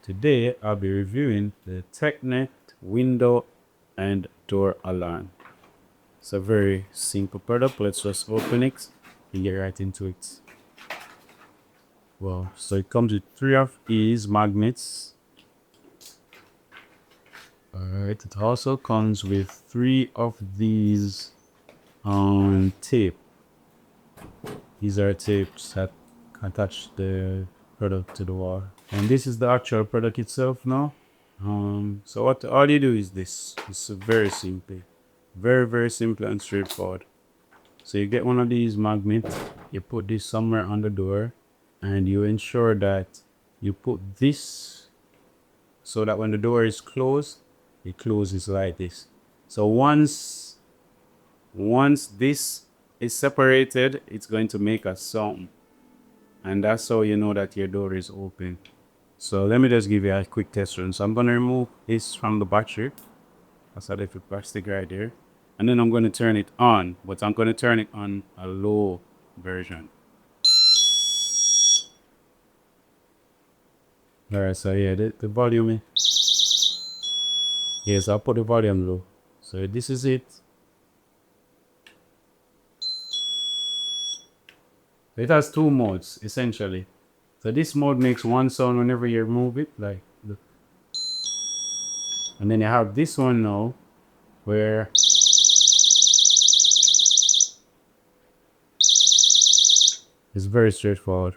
Today I'll be reviewing the TechNet window and door alarm. It's a very simple product. Let's just open it and get right into it. Well, so it comes with 3 of these magnets. Alright, it also comes with 3 of these tape. These are tapes that attach the product to the wall. And this is the actual product itself now. So what all you do is this. It's very simple. Very simple and straightforward. So you get one of these magnets, you put this somewhere on the door, and you ensure that you put this so that when the door is closed, it closes like this. So once this is separated, it's going to make a sound. And that's how you know that your door is open. So let me just give you a quick test run. So I'm going to remove this from the battery. That's a little plastic right there. And then I'm going to turn it on, but I'm going to turn it on a low version. Alright, so yeah, the volume. Yes, I'll put the volume low. So this is it. It has 2 modes, essentially. So this mode makes one sound whenever you move it, like look. And then you have this one now, where it's very straightforward.